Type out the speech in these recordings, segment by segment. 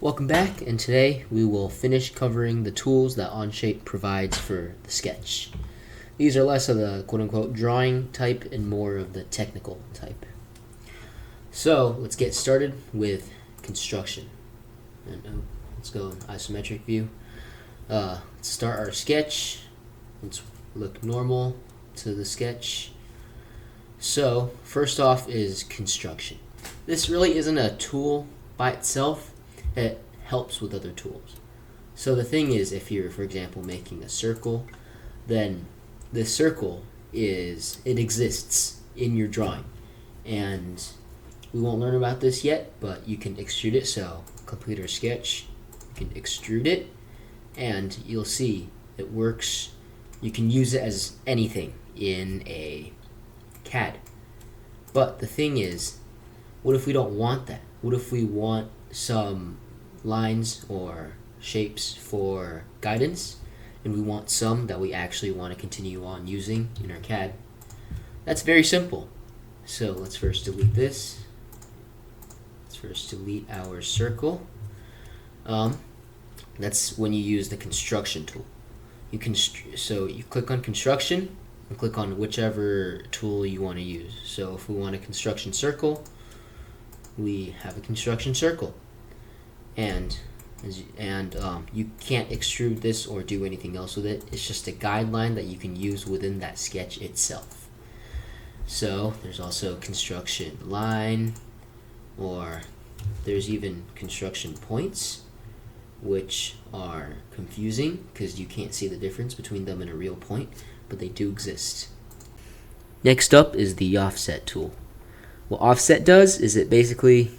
Welcome back, and today we will finish covering the tools that Onshape provides for the sketch. These are less of the quote-unquote drawing type and more of the technical type. So let's get started with construction. And let's go in isometric view. Let's start our sketch. Let's look normal to the sketch. So first off is construction. This really isn't a tool by itself. It helps with other tools. So the thing is, if you're, for example, making a circle, then this circle exists in your drawing. And we won't learn about this yet, but you can extrude it. So complete our sketch, you can extrude it, and you'll see it works. You can use it as anything in a CAD. But the thing is, what if we don't want that? What if we want some lines or shapes for guidance, and we want some that we actually want to continue on using in our CAD? That's very simple. So let's first delete this. Let's first delete our circle. That's when you use the construction tool. So you click on construction and click on whichever tool you want to use. So if we want a construction circle, we have a construction circle, and you can't extrude this or do anything else with it. It's just a guideline that you can use within that sketch itself. So there's also construction line, or there's even construction points, which are confusing because you can't see the difference between them and a real point, but they do exist. Next up is the offset tool. What offset does is it basically,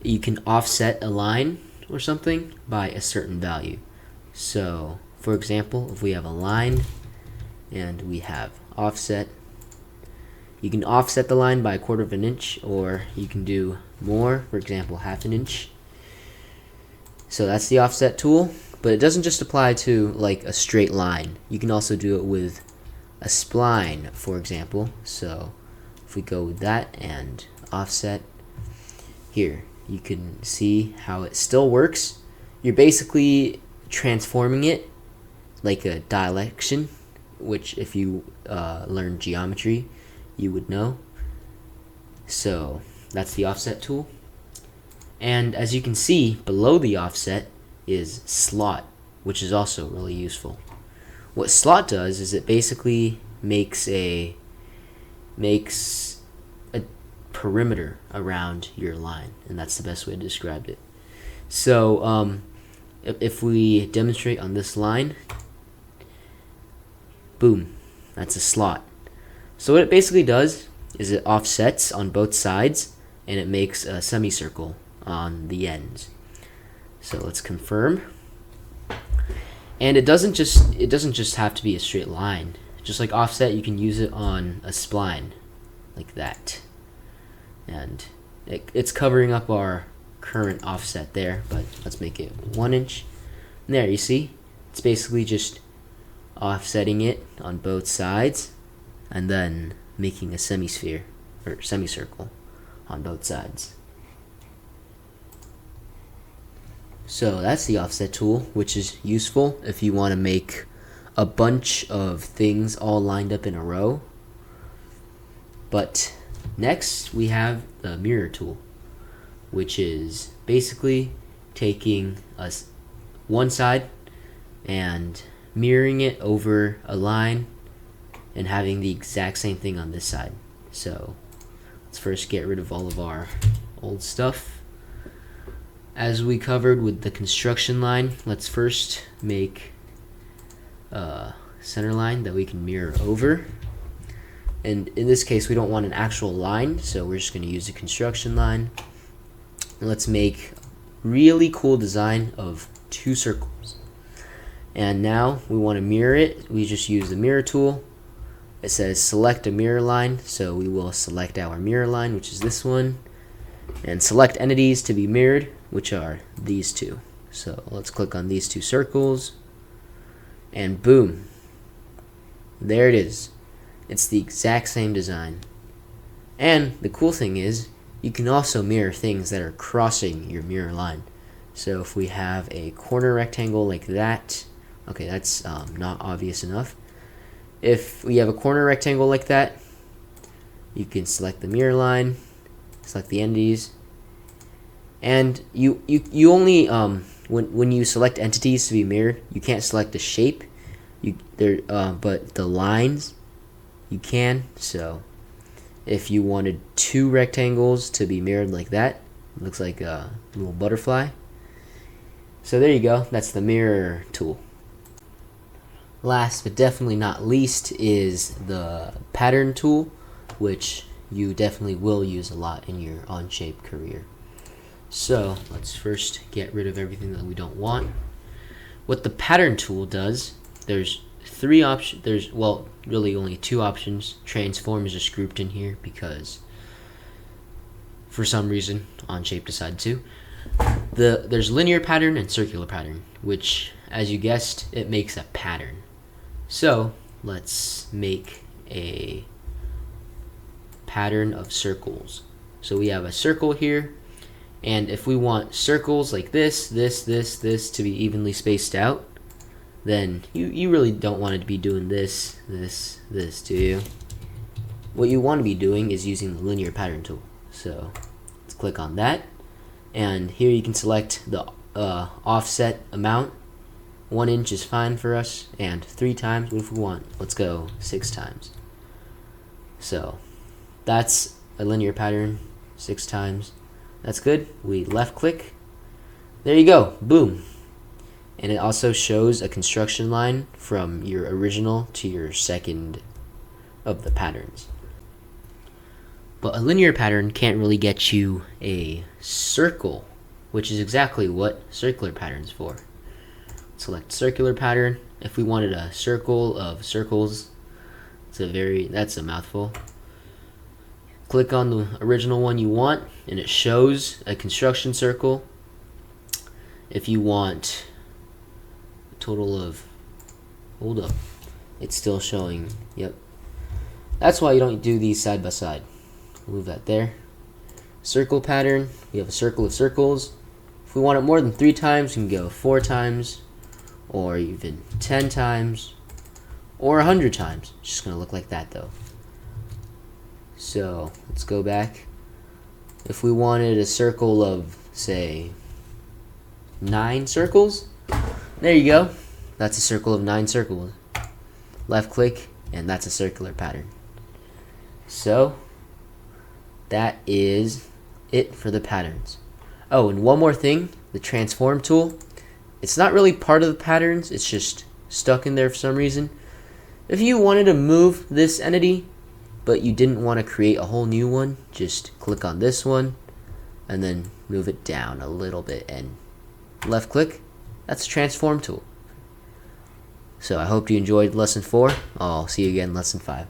you can offset a line or something by a certain value. So, for example, if we have a line and we have offset, you can offset the line by 1/4 of an inch, or you can do more, for example, 1/2 an inch. So that's the offset tool, but it doesn't just apply to like a straight line. You can also do it with a spline, for example. So if we go with that and offset here, you can see how it still works. You're basically transforming it like a dilection, which if you learn geometry, you would know. So that's the offset tool. And as you can see, below the offset is slot, which is also really useful. What slot does is it basically makes a perimeter around your line, and that's the best way to describe it. So if we demonstrate on this line, boom, that's a slot. So what it basically does is it offsets on both sides, and it makes a semicircle on the ends. So let's confirm. And it doesn't just have to be a straight line. Just like offset, you can use it on a spline like that. And it's covering up our current offset there, but let's make it 1 inch. And there, you see, it's basically just offsetting it on both sides and then making a semisphere or semicircle on both sides. So that's the offset tool, which is useful if you want to make a bunch of things all lined up in a row. But next we have the mirror tool, which is basically taking one side and mirroring it over a line and having the exact same thing on this side. So let's first get rid of all of our old stuff. As we covered with the construction line, let's first make a center line that we can mirror over. And in this case, we don't want an actual line, so we're just going to use a construction line. And let's make a really cool design of 2 circles. And now we want to mirror it. We just use the mirror tool. It says select a mirror line, so we will select our mirror line, which is this one, and select entities to be mirrored, which are these two. So let's click on these 2 circles, and boom, there it is. It's the exact same design. And the cool thing is, you can also mirror things that are crossing your mirror line. So if we have a corner rectangle like that, okay, that's not obvious enough. If we have a corner rectangle like that, you can select the mirror line, select the entities, and you only when you select entities to be mirrored, you can't select the shape. But the lines you can. So if you wanted two rectangles to be mirrored like that, it looks like a little butterfly. So there you go. That's the mirror tool. Last but definitely not least is the pattern tool, which you definitely will use a lot in your Onshape career. So let's first get rid of everything that we don't want. What the pattern tool does, there's three options. There's, well, really only two options. Transform is just grouped in here because for some reason Onshape decided to. There's linear pattern and circular pattern, which, as you guessed, it makes a pattern. So let's make a pattern of circles. So we have a circle here, and if we want circles like this to be evenly spaced out, then you really don't want it to be doing this, do you? What you want to be doing is using the linear pattern tool. So let's click on that, and here you can select the offset amount. 1 inch is fine for us, and 3 times. What if we want? Let's go 6 times. So that's a linear pattern, 6 times. That's good. We left click. There you go. Boom. And it also shows a construction line from your original to your second of the patterns. But a linear pattern can't really get you a circle, which is exactly what circular pattern is for. Select circular pattern. If we wanted a circle of circles, that's a mouthful. Click on the original one you want, and it shows a construction circle. If you want a total of, hold up, it's still showing, yep. That's why you don't do these side by side. Move that there. Circle pattern, we have a circle of circles. If we want it more than 3 times, we can go 4 times, or even 10 times, or 100 times. It's just gonna look like that though. So let's go back. If we wanted a circle of, say, 9 circles, there you go. That's a circle of 9 circles. Left click, and that's a circular pattern. So that is it for the patterns. Oh, and one more thing, the transform tool. It's not really part of the patterns, it's just stuck in there for some reason. If you wanted to move this entity, but you didn't want to create a whole new one, just click on this one, and then move it down a little bit, and left click. That's a transform tool. So I hope you enjoyed lesson 4. I'll see you again in lesson 5.